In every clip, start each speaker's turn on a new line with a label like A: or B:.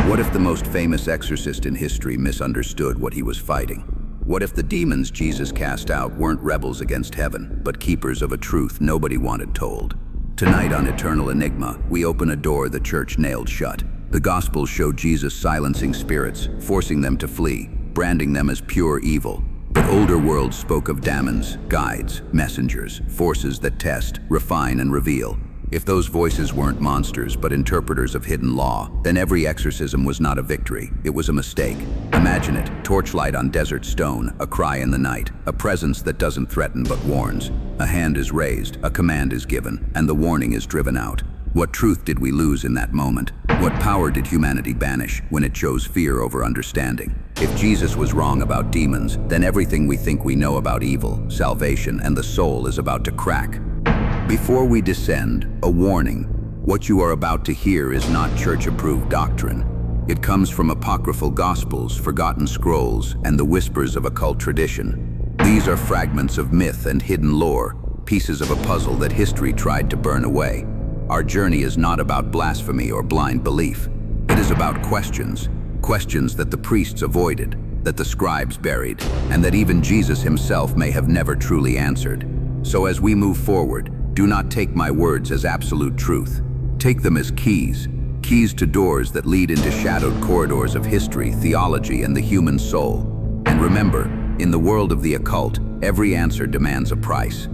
A: What if the most famous exorcist in history misunderstood what he was fighting? What if the demons Jesus cast out weren't rebels against heaven, but keepers of a truth nobody wanted told? Tonight on Eternal Enigma, we open a door the church nailed shut. The Gospels show Jesus silencing spirits, forcing them to flee, branding them as pure evil. But older worlds spoke of daemons, guides, messengers, forces that test, refine, and reveal. If those voices weren't monsters but interpreters of hidden law, then every exorcism was not a victory, it was a mistake. Imagine it, torchlight on desert stone, a cry in the night, a presence that doesn't threaten but warns. A hand is raised, a command is given, and the warning is driven out. What truth did we lose in that moment? What power did humanity banish when it chose fear over understanding? If Jesus was wrong about demons, then everything we think we know about evil, salvation, and the soul is about to crack. Before we descend, a warning. What you are about to hear is not church-approved doctrine. It comes from apocryphal gospels, forgotten scrolls, and the whispers of occult tradition. These are fragments of myth and hidden lore, pieces of a puzzle that history tried to burn away. Our journey is not about blasphemy or blind belief. It is about questions that the priests avoided, that the scribes buried, and that even Jesus himself may have never truly answered. So as we move forward, do not take my words as absolute truth. Take them as keys to doors that lead into shadowed corridors of history, theology, and the human soul. And remember, in the world of the occult, every answer demands a price.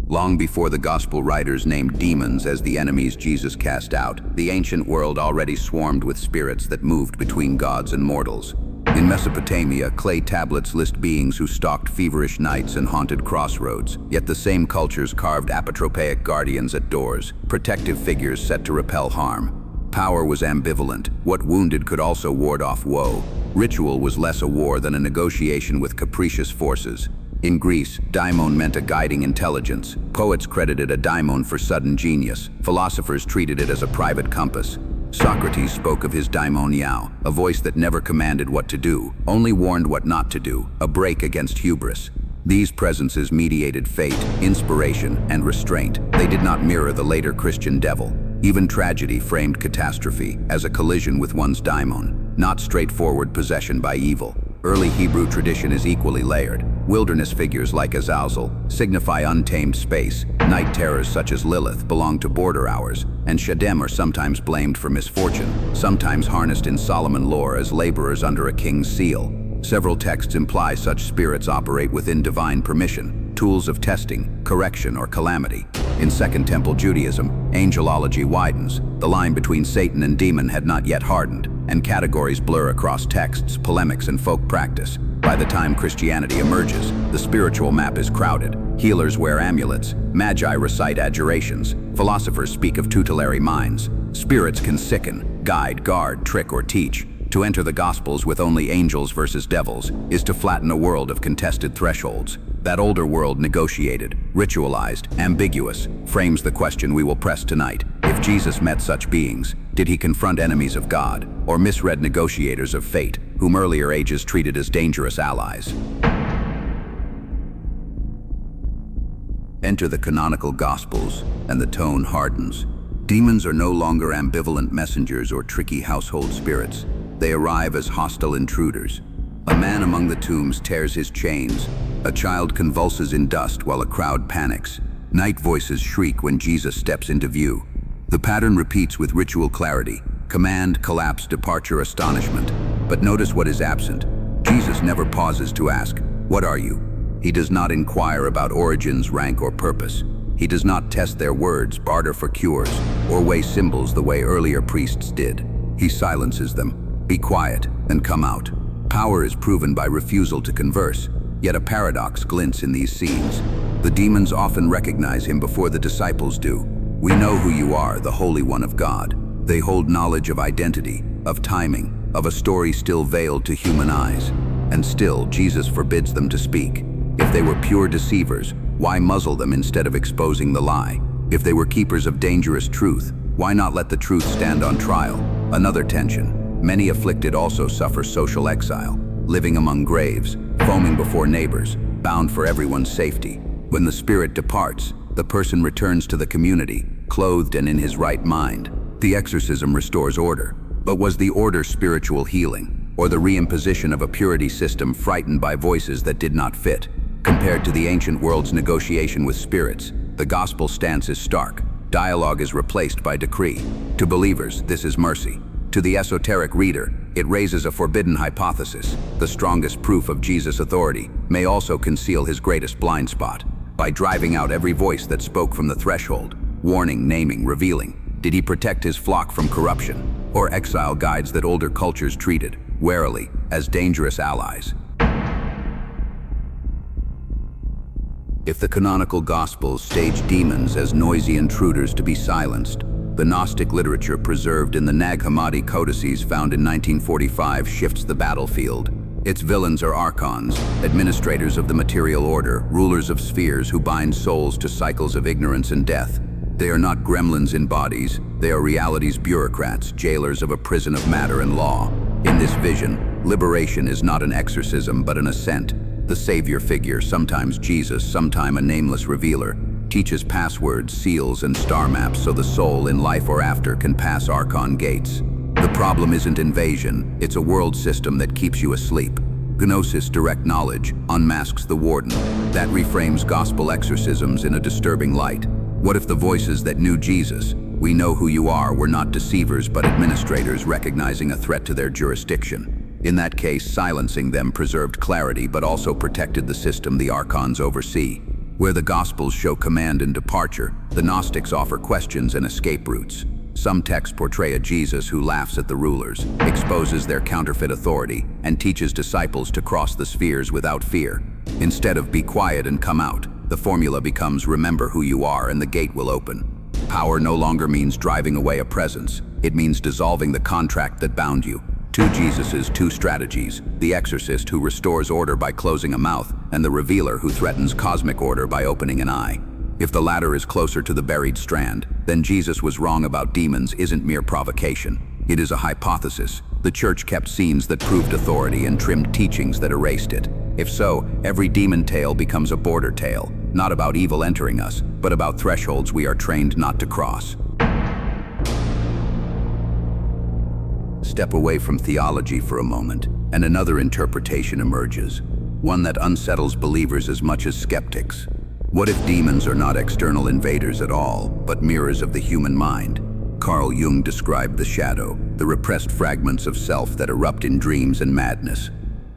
A: Long before the gospel writers named demons as the enemies Jesus cast out, the ancient world already swarmed with spirits that moved between gods and mortals. In Mesopotamia, clay tablets list beings who stalked feverish nights and haunted crossroads, yet the same cultures carved apotropaic guardians at doors, protective figures set to repel harm. Power was ambivalent. What wounded could also ward off woe. Ritual was less a war than a negotiation with capricious forces. In Greece, daimon meant a guiding intelligence. Poets credited a daimon for sudden genius. Philosophers treated it as a private compass. Socrates spoke of his daimoniao, a voice that never commanded what to do, only warned what not to do, a break against hubris. These presences mediated fate, inspiration, and restraint. They did not mirror the later Christian devil. Even tragedy framed catastrophe as a collision with one's daimon, not straightforward possession by evil. Early Hebrew tradition is equally layered. Wilderness figures like Azazel signify untamed space. Night terrors such as Lilith belong to border hours, and Shaddam are sometimes blamed for misfortune, sometimes harnessed in Solomon lore as laborers under a king's seal. Several texts imply such spirits operate within divine permission, tools of testing, correction, or calamity. In Second Temple Judaism, angelology widens. The line between Satan and demon had not yet hardened, and categories blur across texts, polemics, and folk practice. By the time Christianity emerges, the spiritual map is crowded. Healers wear amulets, magi recite adjurations, philosophers speak of tutelary minds. Spirits can sicken, guide, guard, trick, or teach. To enter the Gospels with only angels versus devils is to flatten a world of contested thresholds. That older world, negotiated, ritualized, ambiguous, frames the question we will press tonight. If Jesus met such beings, did he confront enemies of God, or misread negotiators of fate, whom earlier ages treated as dangerous allies? Enter the canonical Gospels, and the tone hardens. Demons are no longer ambivalent messengers or tricky household spirits. They arrive as hostile intruders. A man among the tombs tears his chains. A child convulses in dust while a crowd panics. Night voices shriek when Jesus steps into view. The pattern repeats with ritual clarity: command, collapse, departure, astonishment. But notice what is absent. Jesus never pauses to ask, "What are you?" He does not inquire about origins, rank, or purpose. He does not test their words, barter for cures, or weigh symbols the way earlier priests did. He silences them. Be quiet and come out. Power is proven by refusal to converse, yet a paradox glints in these scenes. The demons often recognize him before the disciples do. "We know who you are, the Holy One of God." They hold knowledge of identity, of timing, of a story still veiled to human eyes. And still, Jesus forbids them to speak. If they were pure deceivers, why muzzle them instead of exposing the lie? If they were keepers of dangerous truth, why not let the truth stand on trial? Another tension. Many afflicted also suffer social exile, living among graves, foaming before neighbors, bound for everyone's safety. When the spirit departs, the person returns to the community, clothed and in his right mind. The exorcism restores order. But was the order spiritual healing, or the reimposition of a purity system frightened by voices that did not fit? Compared to the ancient world's negotiation with spirits, the gospel stance is stark. Dialogue is replaced by decree. To believers, this is mercy. To the esoteric reader, it raises a forbidden hypothesis. The strongest proof of Jesus' authority may also conceal his greatest blind spot. By driving out every voice that spoke from the threshold, warning, naming, revealing, did he protect his flock from corruption, or exile guides that older cultures treated, warily, as dangerous allies? If the canonical Gospels stage demons as noisy intruders to be silenced, the Gnostic literature preserved in the Nag Hammadi codices found in 1945 shifts the battlefield. Its villains are archons, administrators of the material order, rulers of spheres who bind souls to cycles of ignorance and death. They are not gremlins in bodies, they are reality's bureaucrats, jailers of a prison of matter and law. In this vision, liberation is not an exorcism but an ascent. The savior figure, sometimes Jesus, sometime a nameless revealer, teaches passwords, seals, and star maps so the soul in life or after can pass archon gates. The problem isn't invasion, it's a world system that keeps you asleep. Gnosis, direct knowledge, unmasks the warden. That reframes gospel exorcisms in a disturbing light. What if the voices that knew Jesus, "We know who you are," were not deceivers but administrators recognizing a threat to their jurisdiction? In that case, silencing them preserved clarity but also protected the system the archons oversee. Where the Gospels show command and departure, the Gnostics offer questions and escape routes. Some texts portray a Jesus who laughs at the rulers, exposes their counterfeit authority, and teaches disciples to cross the spheres without fear. Instead of "be quiet and come out," the formula becomes "remember who you are and the gate will open." Power no longer means driving away a presence. It means dissolving the contract that bound you. Two Jesuses, two strategies: the exorcist who restores order by closing a mouth, and the revealer who threatens cosmic order by opening an eye. If the latter is closer to the buried strand, then Jesus was wrong about demons isn't mere provocation. It is a hypothesis. The church kept scenes that proved authority and trimmed teachings that erased it. If so, every demon tale becomes a border tale, not about evil entering us, but about thresholds we are trained not to cross. Step away from theology for a moment, and another interpretation emerges, one that unsettles believers as much as skeptics. What if demons are not external invaders at all, but mirrors of the human mind? Carl Jung described the shadow, the repressed fragments of self that erupt in dreams and madness.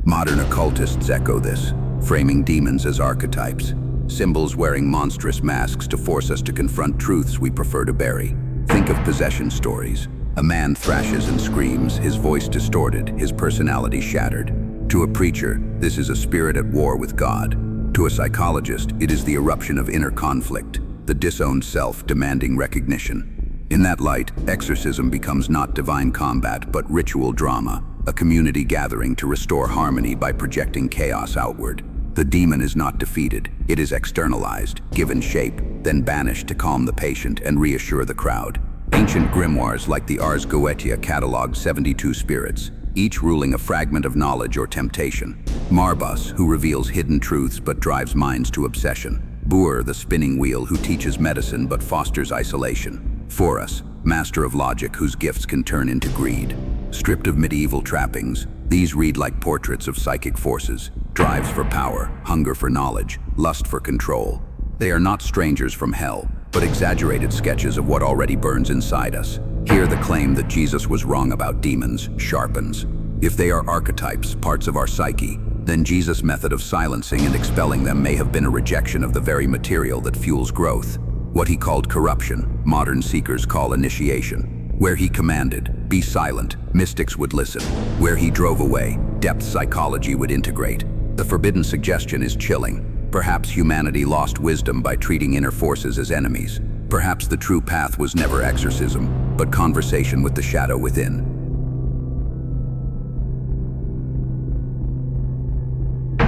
A: Modern occultists echo this, framing demons as archetypes, symbols wearing monstrous masks to force us to confront truths we prefer to bury. Think of possession stories. A man thrashes and screams, his voice distorted, his personality shattered. To a preacher, this is a spirit at war with God. To a psychologist, it is the eruption of inner conflict, the disowned self demanding recognition. In that light, exorcism becomes not divine combat, but ritual drama, a community gathering to restore harmony by projecting chaos outward. The demon is not defeated, it is externalized, given shape, then banished to calm the patient and reassure the crowd. Ancient grimoires like the Ars Goetia cataloged 72 spirits, each ruling a fragment of knowledge or temptation. Marbus, who reveals hidden truths but drives minds to obsession. Bur, the spinning wheel who teaches medicine but fosters isolation. Forus, master of logic whose gifts can turn into greed. Stripped of medieval trappings, these read like portraits of psychic forces, drives for power, hunger for knowledge, lust for control. They are not strangers from hell, but exaggerated sketches of what already burns inside us. Here the claim that Jesus was wrong about demons sharpens. If they are archetypes, parts of our psyche, then Jesus' method of silencing and expelling them may have been a rejection of the very material that fuels growth. What he called corruption, modern seekers call initiation. Where he commanded, "Be silent," mystics would listen. Where he drove away, depth psychology would integrate. The forbidden suggestion is chilling. Perhaps humanity lost wisdom by treating inner forces as enemies. Perhaps the true path was never exorcism, but conversation with the shadow within.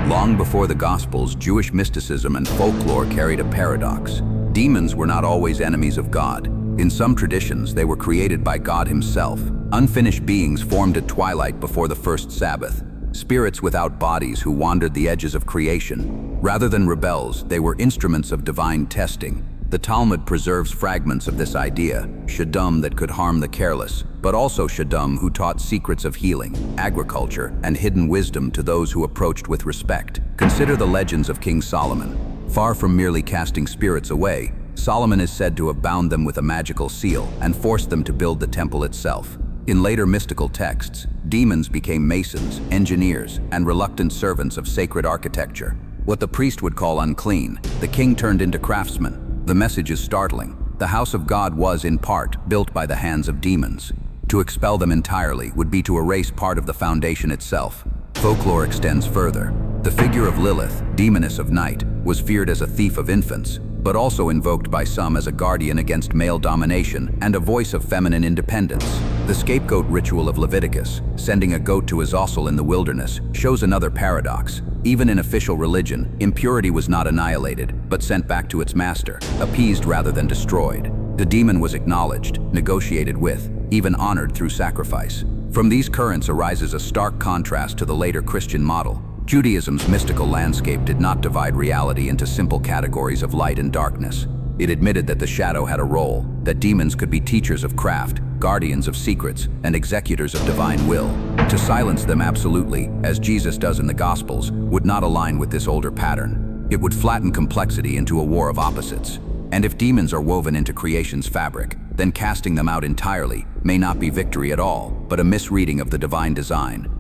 A: Long before the Gospels, Jewish mysticism and folklore carried a paradox. Demons were not always enemies of God. In some traditions, they were created by God himself, unfinished beings formed at twilight before the first Sabbath, spirits without bodies who wandered the edges of creation. Rather than rebels, they were instruments of divine testing, The Talmud preserves fragments of this idea, shaddam that could harm the careless, but also shaddam who taught secrets of healing, agriculture, and hidden wisdom to those who approached with respect. Consider the legends of King Solomon. Far from merely casting spirits away, Solomon is said to have bound them with a magical seal and forced them to build the temple itself. In later mystical texts, demons became masons, engineers, and reluctant servants of sacred architecture. What the priest would call unclean, the king turned into craftsmen. The message is startling. The house of God was, in part, built by the hands of demons. To expel them entirely would be to erase part of the foundation itself. Folklore extends further. The figure of Lilith, demoness of night, was feared as a thief of infants, but also invoked by some as a guardian against male domination and a voice of feminine independence. The scapegoat ritual of Leviticus, sending a goat to Azazel in the wilderness, shows another paradox. Even in official religion, impurity was not annihilated, but sent back to its master, appeased rather than destroyed. The demon was acknowledged, negotiated with, even honored through sacrifice. From these currents arises a stark contrast to the later Christian model. Judaism's mystical landscape did not divide reality into simple categories of light and darkness. It admitted that the shadow had a role, that demons could be teachers of craft, guardians of secrets, and executors of divine will. To silence them absolutely, as Jesus does in the Gospels, would not align with this older pattern. It would flatten complexity into a war of opposites. And if demons are woven into creation's fabric, then casting them out entirely may not be victory at all, but a misreading of the divine design.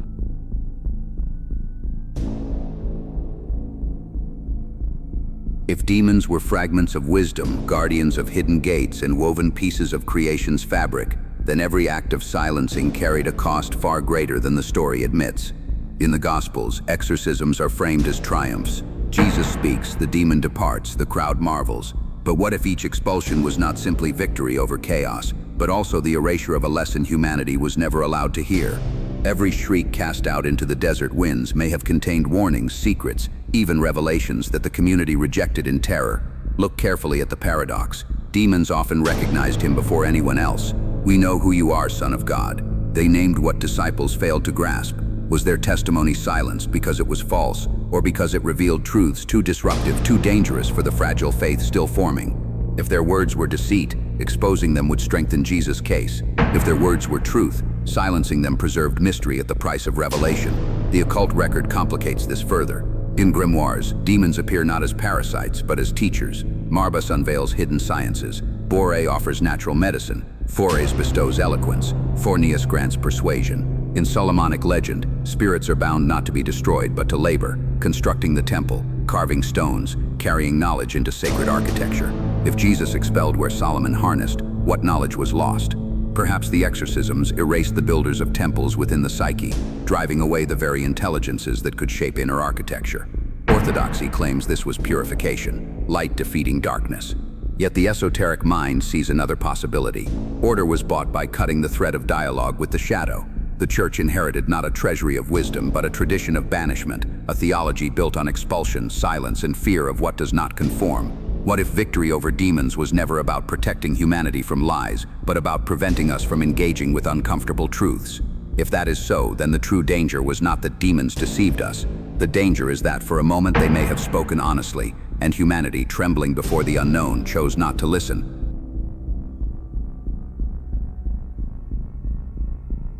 A: If demons were fragments of wisdom, guardians of hidden gates, and woven pieces of creation's fabric, then every act of silencing carried a cost far greater than the story admits. In the Gospels, exorcisms are framed as triumphs. Jesus speaks, the demon departs, the crowd marvels. But what if each expulsion was not simply victory over chaos, but also the erasure of a lesson humanity was never allowed to hear? Every shriek cast out into the desert winds may have contained warnings, secrets, even revelations that the community rejected in terror. Look carefully at the paradox. Demons often recognized him before anyone else. "We know who you are, Son of God." They named what disciples failed to grasp. Was their testimony silenced because it was false, or because it revealed truths too disruptive, too dangerous for the fragile faith still forming? If their words were deceit, exposing them would strengthen Jesus' case. If their words were truth, silencing them preserved mystery at the price of revelation. The occult record complicates this further. In grimoires, demons appear not as parasites, but as teachers. Marbus unveils hidden sciences. Boré offers natural medicine. Phores bestows eloquence. Phornius grants persuasion. In Solomonic legend, spirits are bound not to be destroyed, but to labor, constructing the temple, carving stones, carrying knowledge into sacred architecture. If Jesus expelled where Solomon harnessed, what knowledge was lost? Perhaps the exorcisms erased the builders of temples within the psyche, driving away the very intelligences that could shape inner architecture. Orthodoxy claims this was purification, light defeating darkness. Yet the esoteric mind sees another possibility. Order was bought by cutting the thread of dialogue with the shadow. The church inherited not a treasury of wisdom, but a tradition of banishment, a theology built on expulsion, silence, and fear of what does not conform. What if victory over demons was never about protecting humanity from lies, but about preventing us from engaging with uncomfortable truths? If that is so, then the true danger was not that demons deceived us. The danger is that for a moment they may have spoken honestly, and humanity, trembling before the unknown, chose not to listen.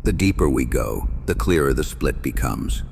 A: The deeper we go, the clearer the split becomes.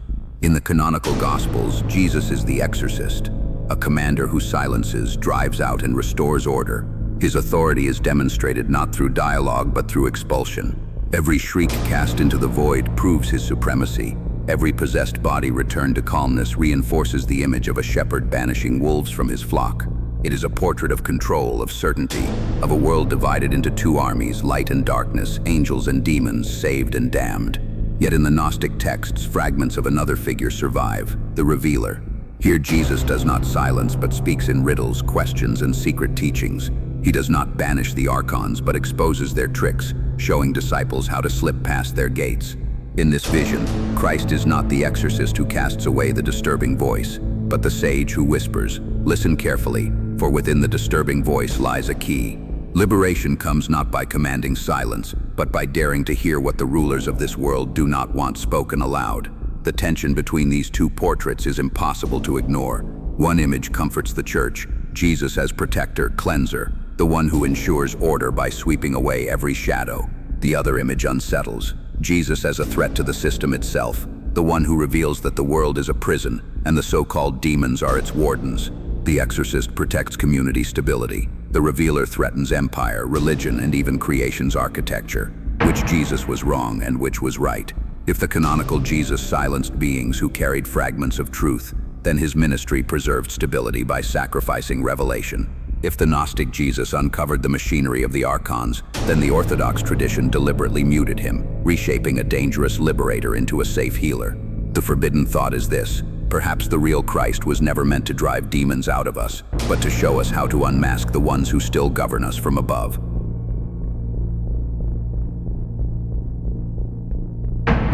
A: In the canonical Gospels, Jesus is the exorcist, a commander who silences, drives out, and restores order. His authority is demonstrated not through dialogue, but through expulsion. Every shriek cast into the void proves his supremacy. Every possessed body returned to calmness reinforces the image of a shepherd banishing wolves from his flock. It is a portrait of control, of certainty, of a world divided into two armies, light and darkness, angels and demons, saved and damned. Yet in the Gnostic texts, fragments of another figure survive, the revealer. Here Jesus does not silence, but speaks in riddles, questions, and secret teachings. He does not banish the ARCHONS, but exposes their tricks, showing disciples how to slip past their gates. In this vision, Christ is not the exorcist who casts away the disturbing voice, but the sage who whispers, "Listen carefully, for within the disturbing voice lies a key." Liberation comes not by commanding silence, but by daring to hear what the rulers of this world do not want spoken aloud. The tension between these two portraits is impossible to ignore. One image comforts the church, Jesus as protector, cleanser, the one who ensures order by sweeping away every shadow. The other image unsettles. Jesus as a threat to the system itself, the one who reveals that the world is a prison and the so-called demons are its wardens. The exorcist protects community stability. The revealer threatens empire, religion, and even creation's architecture. Which Jesus was wrong and which was right? If the canonical Jesus silenced beings who carried fragments of truth, then his ministry preserved stability by sacrificing revelation. If the Gnostic Jesus uncovered the machinery of the Archons, then the Orthodox tradition deliberately muted him, reshaping a dangerous liberator into a safe healer. The forbidden thought is this: perhaps the real Christ was never meant to drive demons out of us, but to show us how to unmask the ones who still govern us from above.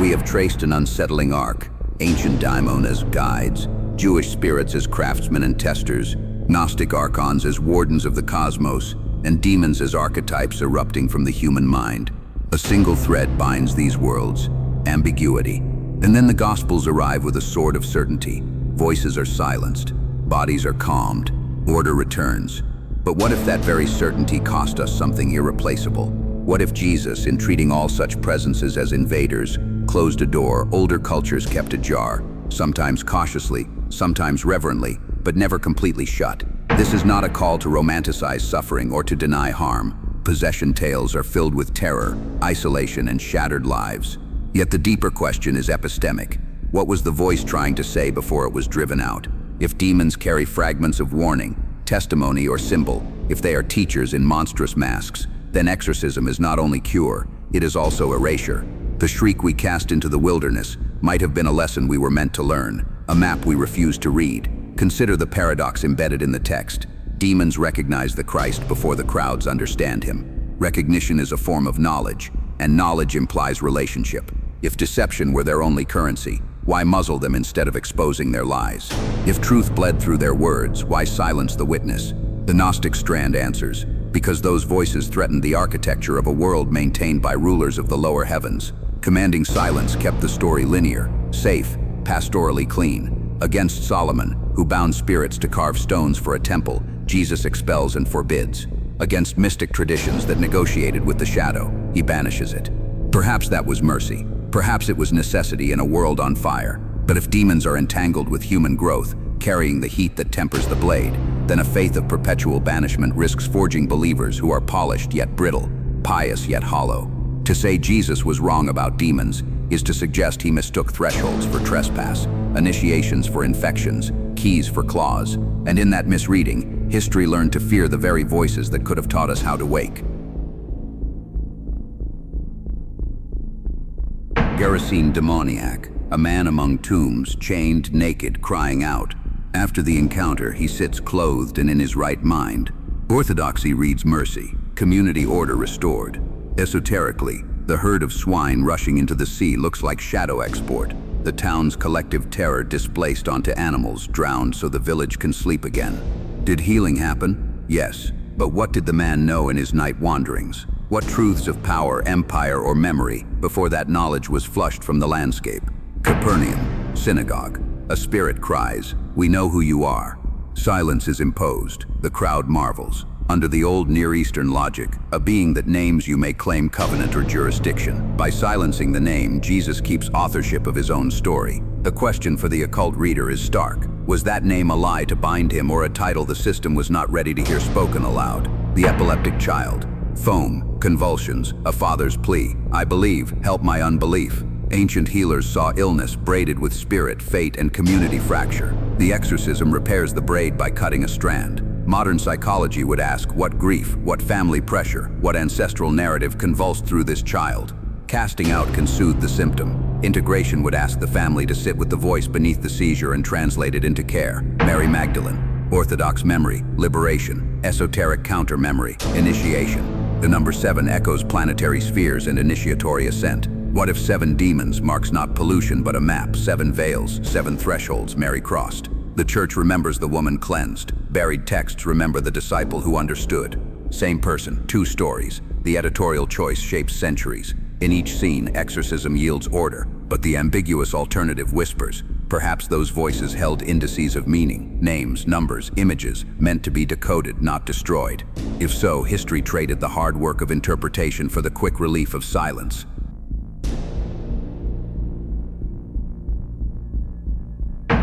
A: We have traced an unsettling arc: ancient daimon as guides, Jewish spirits as craftsmen and testers, Gnostic archons as wardens of the cosmos, and demons as archetypes erupting from the human mind. A single thread binds these worlds: ambiguity. And then the Gospels arrive with a sword of certainty. Voices are silenced, bodies are calmed, order returns. But what if that very certainty cost us something irreplaceable? What if Jesus, in treating all such presences as invaders, closed a door older cultures kept ajar, sometimes cautiously, sometimes reverently, but never completely shut? This is not a call to romanticize suffering or to deny harm. Possession tales are filled with terror, isolation, and shattered lives. Yet the deeper question is epistemic. What was the voice trying to say before it was driven out? If demons carry fragments of warning, testimony, or symbol, if they are teachers in monstrous masks, then exorcism is not only cure, it is also erasure. The shriek we cast into the wilderness might have been a lesson we were meant to learn, a map we refused to read. Consider the paradox embedded in the text. Demons recognize the Christ before the crowds understand him. Recognition is a form of knowledge, and knowledge implies relationship. If deception were their only currency, why muzzle them instead of exposing their lies? If truth bled through their words, why silence the witness? The Gnostic strand answers: because those voices threatened the architecture of a world maintained by rulers of the lower heavens. Commanding silence kept the story linear, safe, pastorally clean. Against Solomon, who bound spirits to carve stones for a temple, Jesus expels and forbids. Against mystic traditions that negotiated with the shadow, he banishes it. Perhaps that was mercy. Perhaps it was necessity in a world on fire. But if demons are entangled with human growth, carrying the heat that tempers the blade, then a faith of perpetual banishment risks forging believers who are polished yet brittle, pious yet hollow. To say Jesus was wrong about demons is to suggest he mistook thresholds for trespass, initiations for infections, keys for claws, and in that misreading, history learned to fear the very voices that could have taught us how to wake. Gerasene demoniac, a man among tombs, chained, naked, crying out. After the encounter, he sits clothed and in his right mind. Orthodoxy reads mercy, community order restored. Esoterically, the herd of swine rushing into the sea looks like shadow export. The town's collective terror displaced onto animals, drowned so the village can sleep again. Did healing happen? Yes. But what did the man know in his night wanderings? What truths of power, empire, or memory before that knowledge was flushed from the landscape? Capernaum, synagogue. A spirit cries, "We know who you are." Silence is imposed. The crowd marvels. Under the old Near Eastern logic, a being that names you may claim covenant or jurisdiction. By silencing the name, Jesus keeps authorship of his own story. The question for the occult reader is stark. Was that name a lie to bind him, or a title the system was not ready to hear spoken aloud? The epileptic child. Foam, convulsions, a father's plea. "I believe, help my unbelief." Ancient healers saw illness braided with spirit, fate, and community fracture. The exorcism repairs the braid by cutting a strand. Modern psychology would ask, what grief, what family pressure, what ancestral narrative convulsed through this child? Casting out can soothe the symptom. Integration would ask the family to sit with the voice beneath the seizure and translate it into care. Mary Magdalene. Orthodox memory, liberation, esoteric counter-memory, initiation. The number 7 echoes planetary spheres and initiatory ascent. What if 7 demons marks not pollution but a map, 7 veils, 7 thresholds Mary crossed? The church remembers the woman cleansed. Buried texts remember the disciple who understood. Same person, 2 stories. The editorial choice shapes centuries. In each scene, exorcism yields order, but the ambiguous alternative whispers, Perhaps those voices held indices of meaning, names, numbers, images, meant to be decoded, not destroyed. If so, history traded the hard work of interpretation for the quick relief of silence.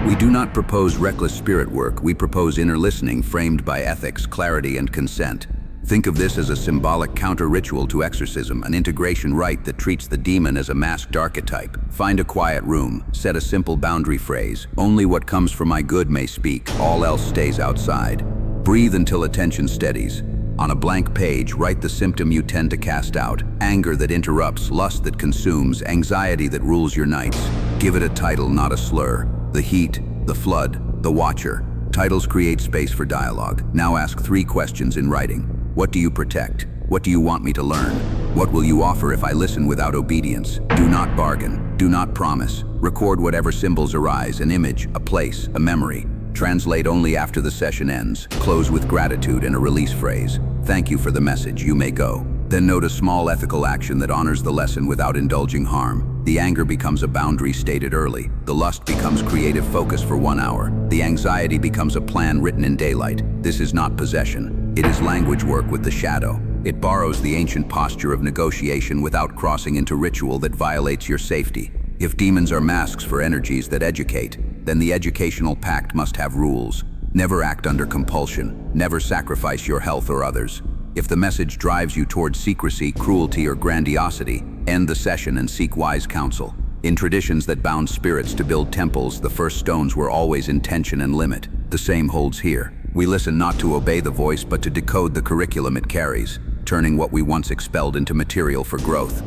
A: We do not propose reckless spirit work, we propose inner listening framed by ethics, clarity, and consent. Think of this as a symbolic counter-ritual to exorcism, an integration rite that treats the demon as a masked archetype. Find a quiet room, set a simple boundary phrase, "Only what comes for my good may speak, all else stays outside." Breathe until attention steadies. On a blank page, write the symptom you tend to cast out: anger that interrupts, lust that consumes, anxiety that rules your nights. Give it a title, not a slur. The heat, the flood, the watcher. Titles create space for dialogue. Now ask 3 questions in writing. What do you protect? What do you want me to learn? What will you offer if I listen without obedience? Do not bargain. Do not promise. Record whatever symbols arise: an image, a place, a memory. Translate only after the session ends. Close with gratitude and a release phrase. "Thank you for the message, you may go." Then note a small ethical action that honors the lesson without indulging harm. The anger becomes a boundary stated early. The lust becomes creative focus for 1 hour. The anxiety becomes a plan written in daylight. This is not possession. It is language work with the shadow. It borrows the ancient posture of negotiation without crossing into ritual that violates your safety. If demons are masks for energies that educate, then the educational pact must have rules. Never act under compulsion. Never sacrifice your health or others. If the message drives you towards secrecy, cruelty, or grandiosity, end the session and seek wise counsel. In traditions that bound spirits to build temples, the first stones were always intention and limit. The same holds here. We listen not to obey the voice, but to decode the curriculum it carries, turning what we once expelled into material for growth.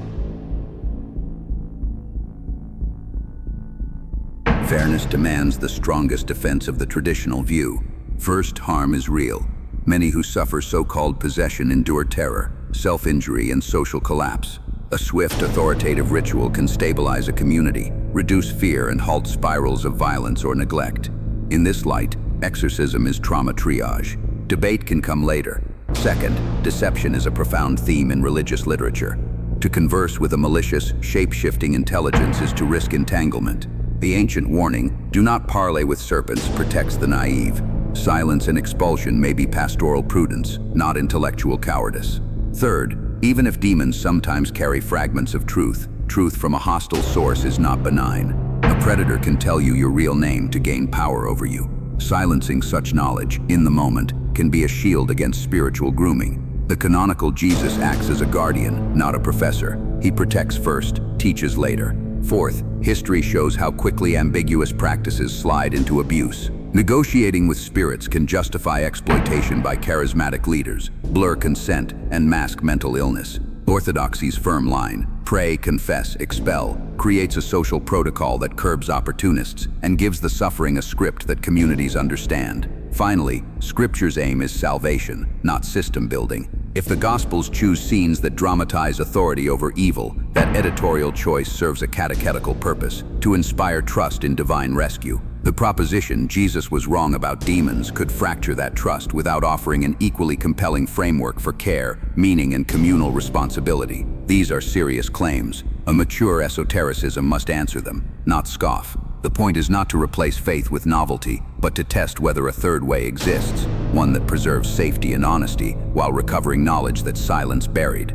A: Fairness demands the strongest defense of the traditional view. First, harm is real. Many who suffer so-called possession endure terror, self-injury, and social collapse. A swift, authoritative ritual can stabilize a community, reduce fear, and halt spirals of violence or neglect. In this light, exorcism is trauma triage. Debate can come later. Second, deception is a profound theme in religious literature. To converse with a malicious, shape-shifting intelligence is to risk entanglement. The ancient warning, "Do not parley with serpents," protects the naive. Silence and expulsion may be pastoral prudence, not intellectual cowardice. Third, even if demons sometimes carry fragments of truth, truth from a hostile source is not benign. A predator can tell you your real name to gain power over you. Silencing such knowledge, in the moment, can be a shield against spiritual grooming. The canonical Jesus acts as a guardian, not a professor. He protects first, teaches later. Fourth, history shows how quickly ambiguous practices slide into abuse. Negotiating with spirits can justify exploitation by charismatic leaders, blur consent, and mask mental illness. Orthodoxy's firm line, "Pray, confess, expel," creates a social protocol that curbs opportunists and gives the suffering a script that communities understand. Finally, Scripture's aim is salvation, not system building. If the Gospels choose scenes that dramatize authority over evil, that editorial choice serves a catechetical purpose, to inspire trust in divine rescue. The proposition Jesus was wrong about demons could fracture that trust without offering an equally compelling framework for care, meaning, and communal responsibility. These are serious claims. A mature esotericism must answer them, not scoff. The point is not to replace faith with novelty, but to test whether a third way exists, one that preserves safety and honesty while recovering knowledge that silence buried.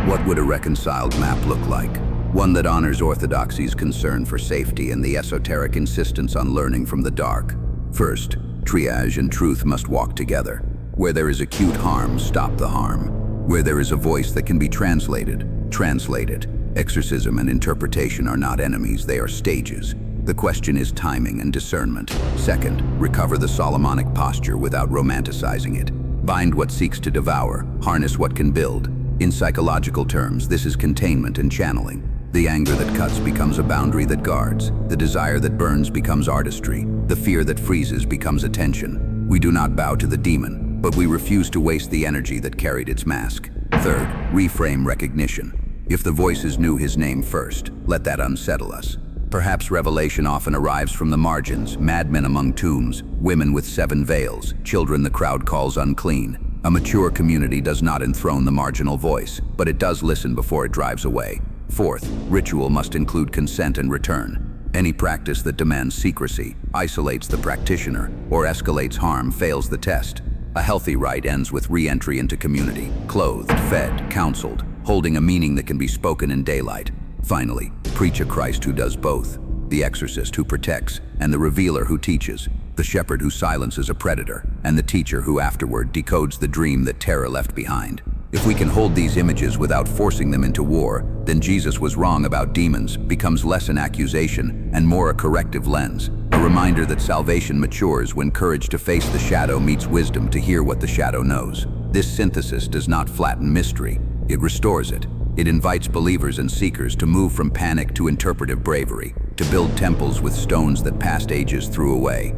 A: What would a reconciled map look like? One that honors orthodoxy's concern for safety and the esoteric insistence on learning from the dark. First, triage and truth must walk together. Where there is acute harm, stop the harm. Where there is a voice that can be translated, translate it. Exorcism and interpretation are not enemies, they are stages. The question is timing and discernment. Second, recover the Solomonic posture without romanticizing it. Bind what seeks to devour, harness what can build. In psychological terms, this is containment and channeling. The anger that cuts becomes a boundary that guards. The desire that burns becomes artistry. The fear that freezes becomes attention. We do not bow to the demon, but we refuse to waste the energy that carried its mask. Third, reframe recognition. If the voices knew his name first, let that unsettle us. Perhaps revelation often arrives from the margins, madmen among tombs, women with 7 veils, children the crowd calls unclean. A mature community does not enthrone the marginal voice, but it does listen before it drives away. Fourth, ritual must include consent and return. Any practice that demands secrecy, isolates the practitioner, or escalates harm fails the test. A healthy rite ends with re-entry into community, clothed, fed, counseled, holding a meaning that can be spoken in daylight. Finally, preach a Christ who does both, the exorcist who protects, and the revealer who teaches, the shepherd who silences a predator, and the teacher who afterward decodes the dream that terror left behind. If we can hold these images without forcing them into war, then Jesus was wrong about demons becomes less an accusation and more a corrective lens, a reminder that salvation matures when courage to face the shadow meets wisdom to hear what the shadow knows. This synthesis does not flatten mystery, it restores it. It invites believers and seekers to move from panic to interpretive bravery, to build temples with stones that past ages threw away.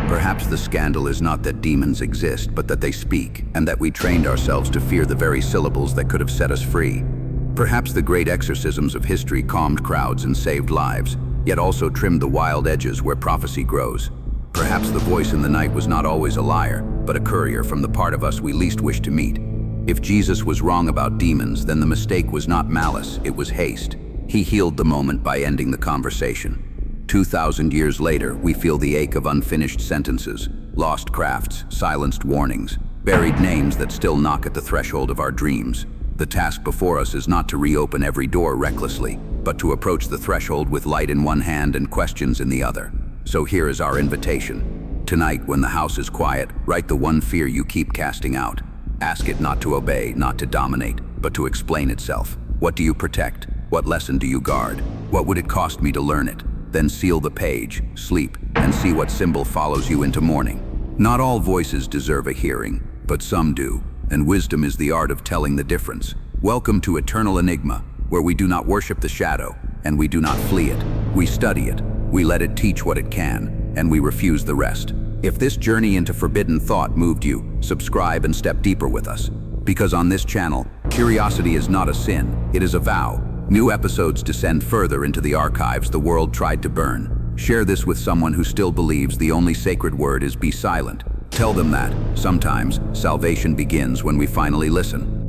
A: Perhaps the scandal is not that demons exist, but that they speak, and that we trained ourselves to fear the very syllables that could have set us free. Perhaps the great exorcisms of history calmed crowds and saved lives, yet also trimmed the wild edges where prophecy grows. Perhaps the voice in the night was not always a liar, but a courier from the part of us we least wish to meet. If Jesus was wrong about demons, then the mistake was not malice, it was haste. He healed the moment by ending the conversation. 2,000 years later, we feel the ache of unfinished sentences, lost crafts, silenced warnings, buried names that still knock at the threshold of our dreams. The task before us is not to reopen every door recklessly, but to approach the threshold with light in one hand and questions in the other. So here is our invitation. Tonight, when the house is quiet, write the one fear you keep casting out. Ask it not to obey, not to dominate, but to explain itself. What do you protect? What lesson do you guard? What would it cost me to learn it? Then seal the page, sleep, and see what symbol follows you into morning. Not all voices deserve a hearing, but some do, and wisdom is the art of telling the difference. Welcome to Eternal Enigma, where we do not worship the shadow, and we do not flee it. We study it, we let it teach what it can, and we refuse the rest. If this journey into forbidden thought moved you, subscribe and step deeper with us. Because on this channel, curiosity is not a sin, it is a vow. New episodes descend further into the archives the world tried to burn. Share this with someone who still believes the only sacred word is be silent. Tell them that, sometimes, salvation begins when we finally listen.